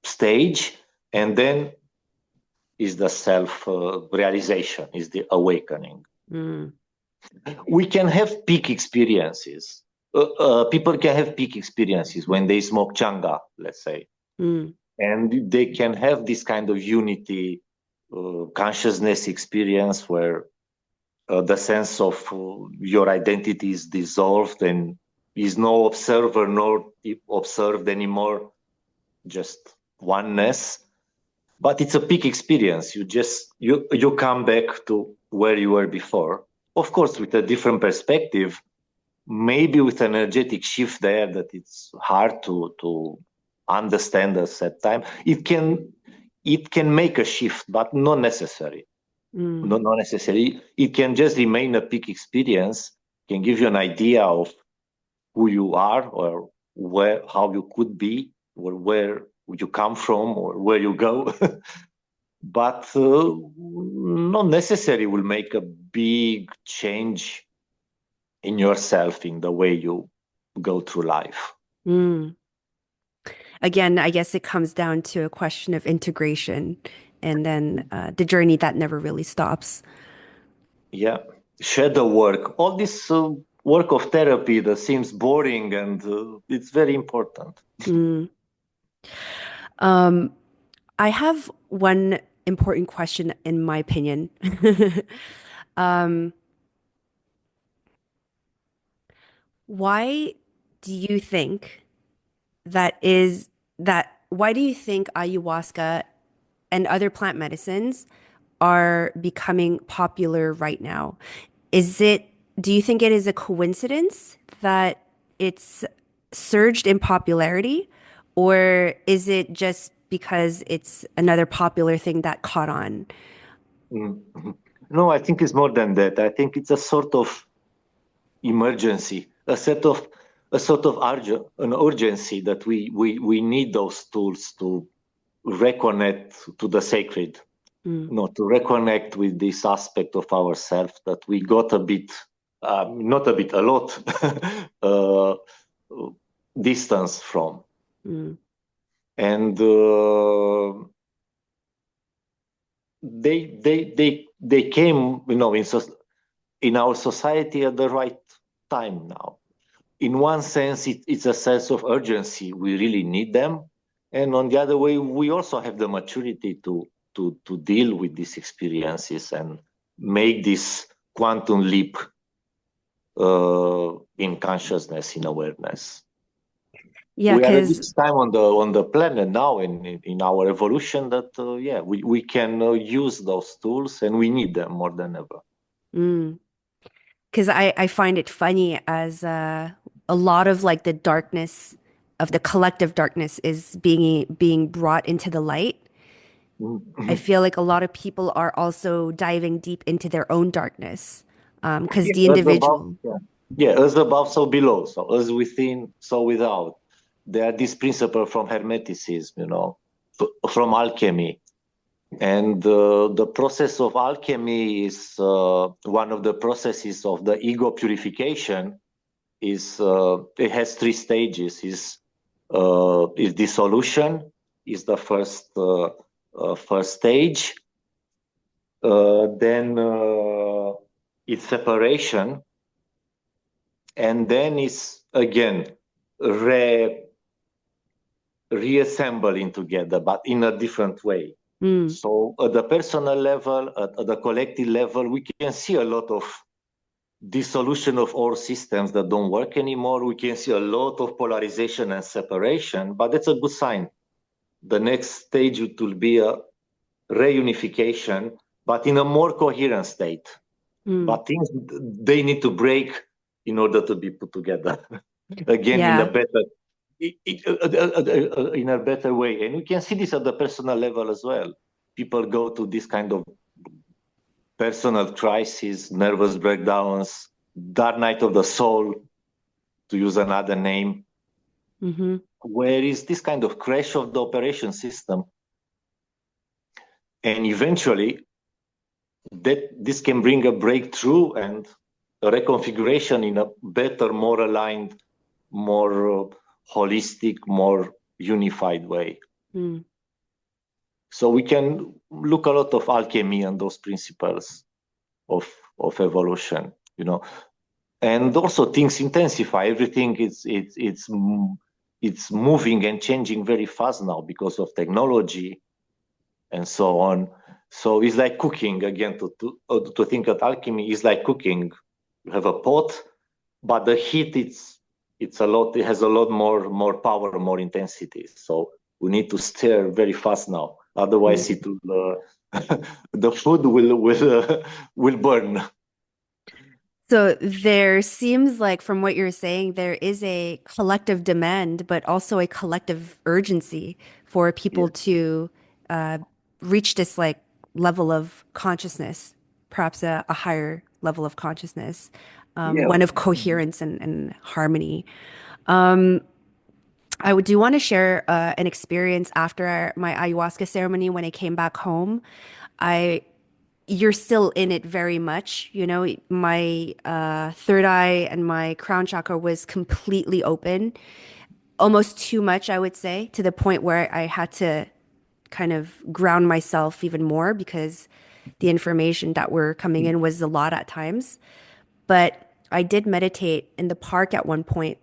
stage, and then is the self realization, is the awakening. mm, We can have peak experiences. People can have peak experiences when they smoke Changa, let's say, mm, and they can have this kind of unity, consciousness experience where the sense of your identity is dissolved and is no observer nor observed anymore, just oneness. But it's a peak experience. You come back to where you were before, of course with a different perspective, maybe with an energetic shift there that it's hard to understand at that time. It can make a shift, but not necessary. Mm. Not necessarily. It can just remain a peak experience, can give you an idea of who you are or how you could be or where you come from or where you go. But not necessarily will make a big change in yourself, in the way you go through life. Mm. Again, I guess it comes down to a question of integration and then the journey that never really stops. Yeah. Shadow work, all this work of therapy that seems boring, and it's very important. Mm. Um, I have one important question, in my opinion. Um, why do you think why do you think ayahuasca and other plant medicines are becoming popular right now? Do you think it is a coincidence that it's surged in popularity, or is it just because it's another popular thing that caught on? Mhm. No, I think it's more than that. I think it's a sort of emergency, a sort of an urgency that we need those tools to reconnect to the sacred, Mm, to reconnect with this aspect of ourselves that we got a bit, not a bit, a lot uh, distance from. mm, And they came, in our society at the right time now. In one sense, it's a sense of urgency. We really need them. And on the other way, we also have the maturity to deal with these experiences and make this quantum leap in consciousness, in awareness. yeah, We are at because this time on the planet now in our evolution that we can use those tools, and we need them more than ever. because I find it funny as a lot of like the darkness of the collective darkness is being brought into the light. I Mhm. feel like a lot of people are also diving deep into their own darkness, because Yeah, the as above, individual. yeah. Yeah, as above, so below. So as within, so without. There are this principle from Hermeticism, from alchemy. And the process of alchemy is one of the processes of the ego purification. It has three stages. Is dissolution is the first stage. Then it's separation, and then it's again re reassembling together, but in a different way. Mm, So at the personal level, at the collective level, we can see a lot of dissolution of all systems that don't work anymore. We can see a lot of polarization and separation, but that's a good sign. The next stage it will be a reunification, but in a more coherent state. mm, But things, they need to break in order to be put together again yeah. in a better way. And we can see this at the personal level as well. People go to this kind of personal crisis, nervous breakdowns, dark night of the soul, to use another name, Hmm. where is this kind of crash of the operation system. And eventually, that this can bring a breakthrough and a reconfiguration in a better, more aligned, more holistic, more unified way. Mm, So we can look a lot of alchemy and those principles of evolution, and also things intensify. Everything it's moving and changing very fast now because of technology and so on. So it's like cooking again. To think that alchemy is like cooking. You have a pot, but the heat it's a lot. It has a lot more power, more intensity. So we need to stir very fast now. Otherwise, mm. it will the food will burn. So there seems like, from what you're saying, there is a collective demand, but also a collective urgency for people Yes. to uh, reach this like level of consciousness, perhaps a higher level of consciousness, Yeah. one of coherence and harmony. I would do want to share an experience after my ayahuasca ceremony when I came back home. I You're still in it very much. You know, my third eye and my crown chakra was completely open, almost too much, I would say, to the point where I had to kind of ground myself even more because the information that were coming in was a lot at times. But I did meditate in the park at one point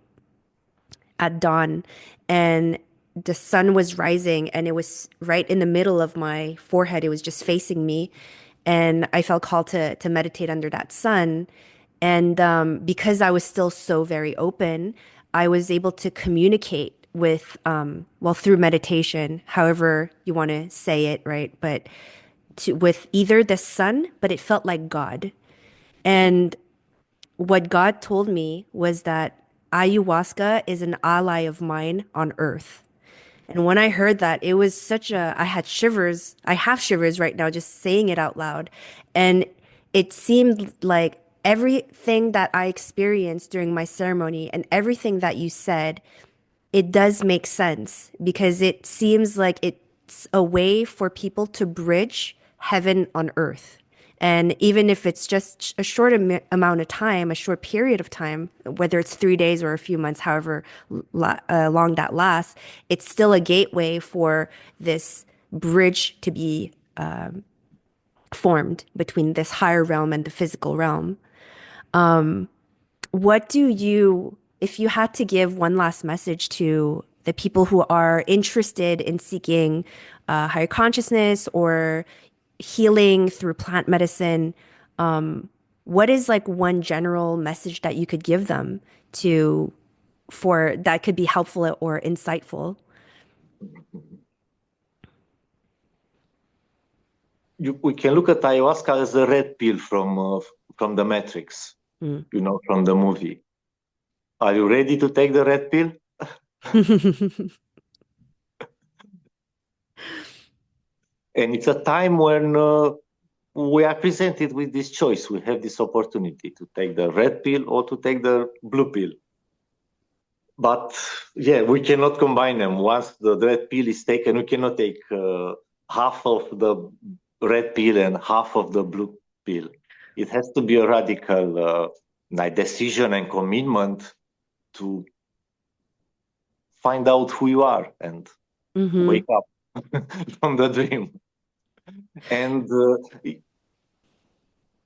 at dawn, and the sun was rising and it was right in the middle of my forehead. It was just facing me. And I felt called to meditate under that sun. And because I was still so very open, I was able to communicate with, well, through meditation, however you want to say it, right? But with either the sun, but it felt like God. And what God told me was that ayahuasca is an ally of mine on earth. And when I heard that, it was such a, I had shivers. I have shivers right now just saying it out loud. And it seemed like everything that I experienced during my ceremony and everything that you said, it does make sense because it seems like it's a way for people to bridge heaven on earth. And even if it's just a short amount of time, a short period of time, whether it's 3 days or a few months, however long that lasts, it's still a gateway for this bridge to be formed between this higher realm and the physical realm. What do you, if you had to give one last message to the people who are interested in seeking higher consciousness or healing through plant medicine, what is like one general message that you could give them to for that could be helpful or insightful? We can look at ayahuasca as a red pill from the Matrix, Mm. from the movie. Are you ready to take the red pill? And it's a time when we are presented with this choice. We have this opportunity to take the red pill or to take the blue pill. But yeah, we cannot combine them. Once the red pill is taken, we cannot take half of the red pill and half of the blue pill. It has to be a radical decision and commitment to find out who you are and Hmm. wake up from the dream. And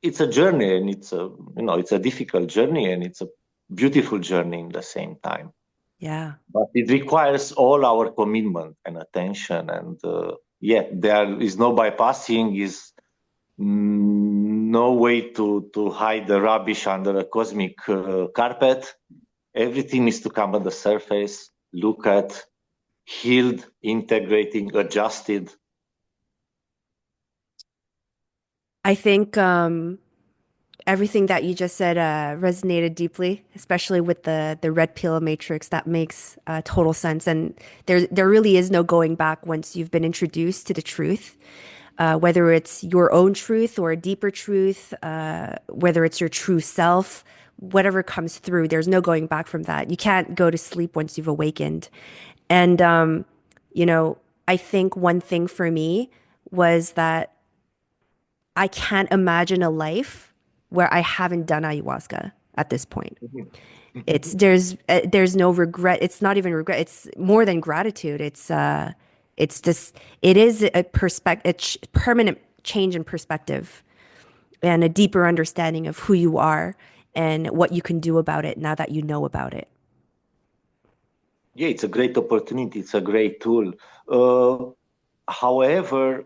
it's a journey, and it's a difficult journey, and it's a beautiful journey in the same time. Yeah. But it requires all our commitment and attention, and yeah, there is no bypassing, is no way to hide the rubbish under a cosmic carpet. Everything needs to come on the surface, look at, healed, integrating, adjusted. I think everything that you just said resonated deeply, especially with the red pill matrix. That makes total sense, and there really is no going back once you've been introduced to the truth, whether it's your own truth or a deeper truth, whether it's your true self. Whatever comes through, there's no going back from that. You can't go to sleep once you've awakened. And you know, I think one thing for me was that I can't imagine a life where I haven't done ayahuasca at this point. There's no regret. It's not even regret. It's more than gratitude. It's just it is a permanent change in perspective and a deeper understanding of who you are and what you can do about it now that you know about it. Yeah, it's a great opportunity. It's a great tool. However,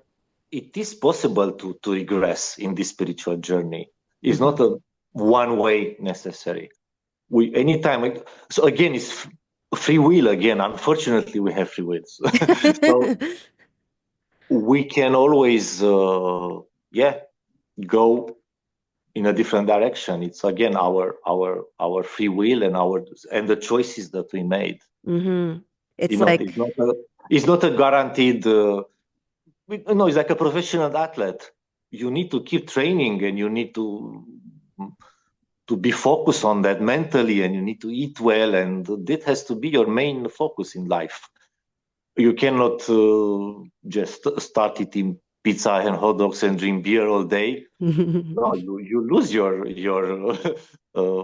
it is possible to regress in this spiritual journey. It's Hmm. not a one way necessary. We anytime. So again, it's free will. Again, unfortunately, we have free will. So we can always, yeah, go. in a different direction. It's again our free will and our and the choices that we made. Hmm. You It's know, like, it's not a guaranteed. No, it's like a professional athlete. You need to keep training, and you need to be focused on that mentally, and you need to eat well, and that has to be your main focus in life. You cannot just start eating pizza and hot dogs and drink beer all day. No, you lose your uh,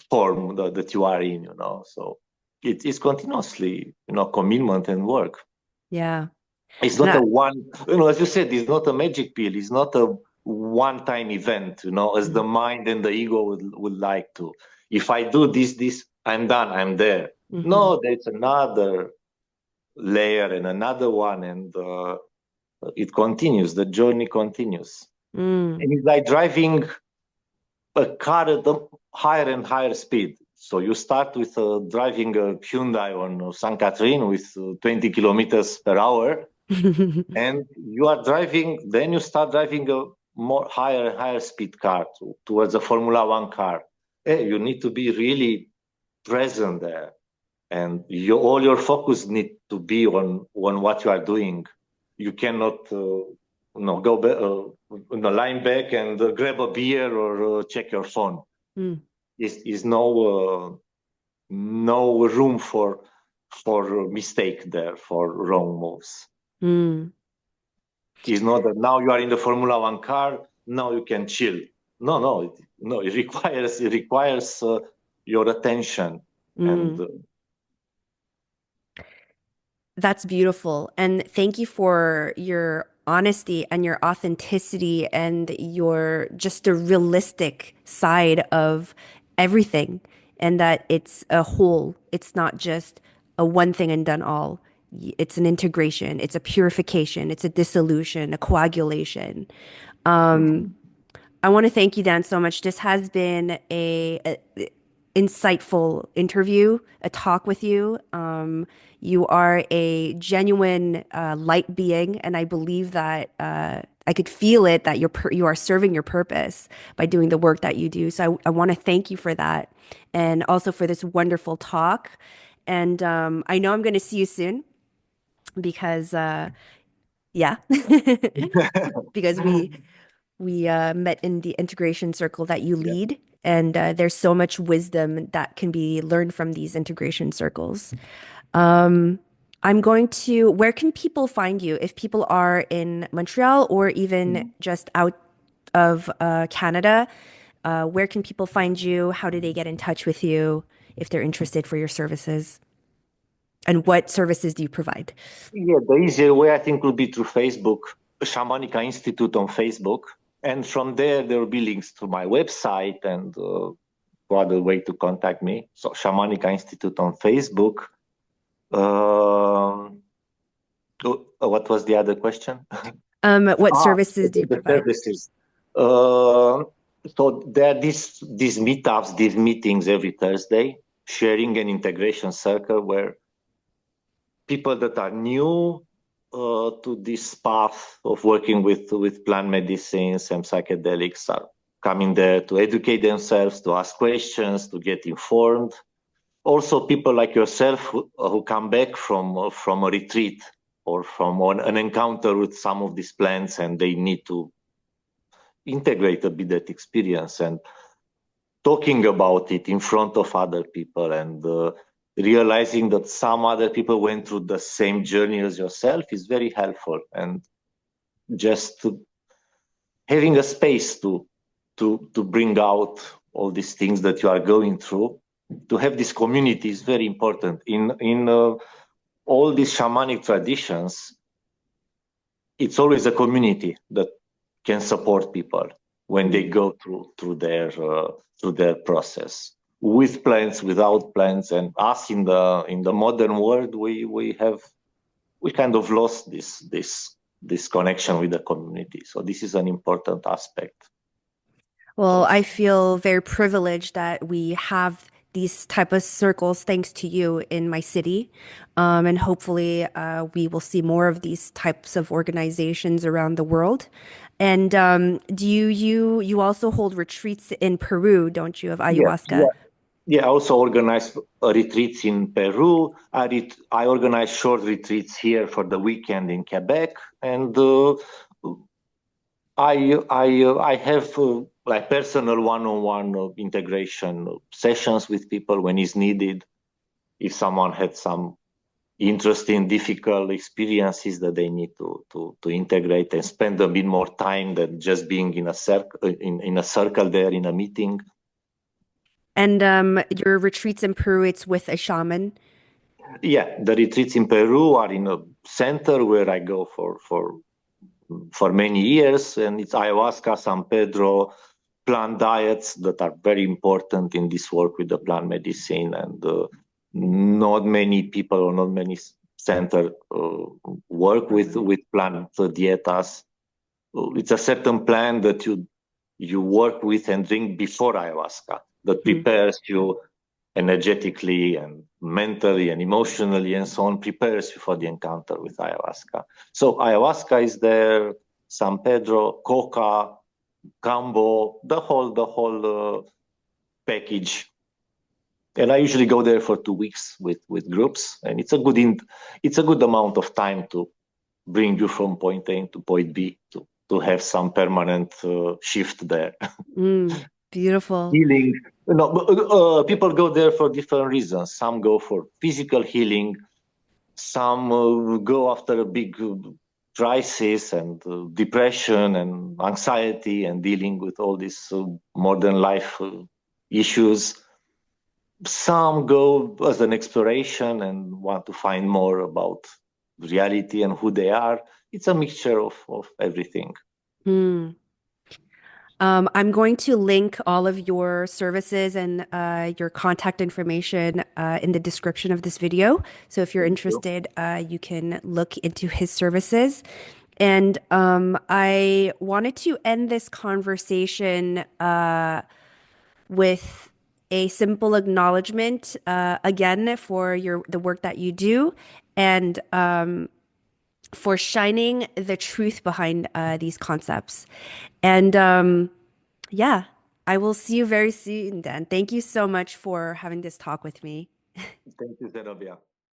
form that you are in, you know. So it is continuously, you know, commitment and work. yeah. It's And not a one, you know, as you said, it's not a magic pill. It's not a one-time event, you know, as the mind and the ego would like to. If I do this, I'm done. I'm there. Mhm. No, there's another layer and another one, and it continues. The journey continues. Mm. And it's like driving a car at a higher and higher speed. So you start with driving a Hyundai on San Catherine with 20 kilometers per hour, and you are driving. Then you start driving a more higher and higher speed car towards a Formula One car. You need to be really present there, and all your focus need to be on what you are doing. You cannot go back, line back and grab a beer or check your phone. Mm. Is no room for mistake there, for wrong moves. Mm. It's not that now you are in the Formula One car, now you can chill. No. It requires your attention, and Mm. That's beautiful. And thank you for your honesty and your authenticity and your just a realistic side of everything. And that it's a whole, it's not just a one thing and done all. It's an integration, it's a purification, it's a dissolution, a coagulation. I want to thank you, Dan, so much. This has been a insightful interview, a talk with you. You are a genuine light being, and I believe that I could feel it that you are serving your purpose by doing the work that you do. So I want to thank you for that, and also for this wonderful talk. And I know I'm going to see you soon because yeah, because we met in the integration circle that you yeah. lead, and there's so much wisdom that can be learned from these integration circles. I'm going to, where can people find you if people are in Montreal or even just out of Canada? Where can people find you? How do they get in touch with you if they're interested for your services? And what services do you provide? Yeah, the easier way I think will be through Facebook, Shamanica Institute on Facebook. And from there, there will be links to my website and other way to contact me. So Shamanica Institute on Facebook. Um, what was the other question? What Ah, services do you the provide? services. Uh, so there are these meetups, these meetings every Thursday, sharing an integration circle where people that are new to this path of working with plant medicines and psychedelics are coming there to educate themselves, to ask questions, to get informed. Also, people like yourself who come back from a retreat or from an encounter with some of these plants, and they need to integrate a bit that experience, and talking about it in front of other people, and realizing that some other people went through the same journey as yourself is very helpful. And just having a space to bring out all these things that you are going through, to have this community is very important in all these shamanic traditions. It's always a community that can support people when they Mm. go through their process, with plants, without plants. And us in the modern world, we kind of lost this connection with the community. So this is an important aspect Well, I also. feel very privileged that we have these type of circles thanks to you in my city. And hopefully we will see more of these types of organizations around the world. And do you also hold retreats in Peru, don't you, of Yes, ayahuasca? yeah. Yeah, I also organize retreats in Peru. I organize short retreats here for the weekend in Quebec, and I have like personal one-on-one integration sessions with people when it's needed. If someone had some interesting, difficult experiences that they need to integrate and spend a bit more time than just being in a circle in a circle there in a meeting. And your retreats in Peru, it's with a shaman. Yeah, the retreats in Peru are in a center where I go for many years, and it's ayahuasca, San Pedro, plant diets that are very important in this work with the plant medicine, and not many people or not many center work with plant dietas. It's a certain plant that you work with and drink before ayahuasca that Mhm. prepares you energetically and mentally and emotionally and so on, prepares you for the encounter with ayahuasca. So ayahuasca is there, San Pedro, coca, cambo, the whole package. And I usually go there for 2 weeks with groups, and it's a good amount of time to bring you from point A to point B to have some permanent shift there. Beautiful. Healing. No, people go there for different reasons. Some go for physical healing. Some go after a big crisis and depression and anxiety and dealing with all these modern life issues. Some go as an exploration and want to find more about reality and who they are. It's a mixture of everything. Hmm. I'm going to link all of your services and your contact information in the description of this video. So if you're Thank you. interested, you can look into his services. And I wanted to end this conversation with a simple acknowledgement again for the work that you do and for shining the truth behind these concepts. And yeah, I will see you very soon, Dan. Thank you so much for having this talk with me. Thank you, Zenobia.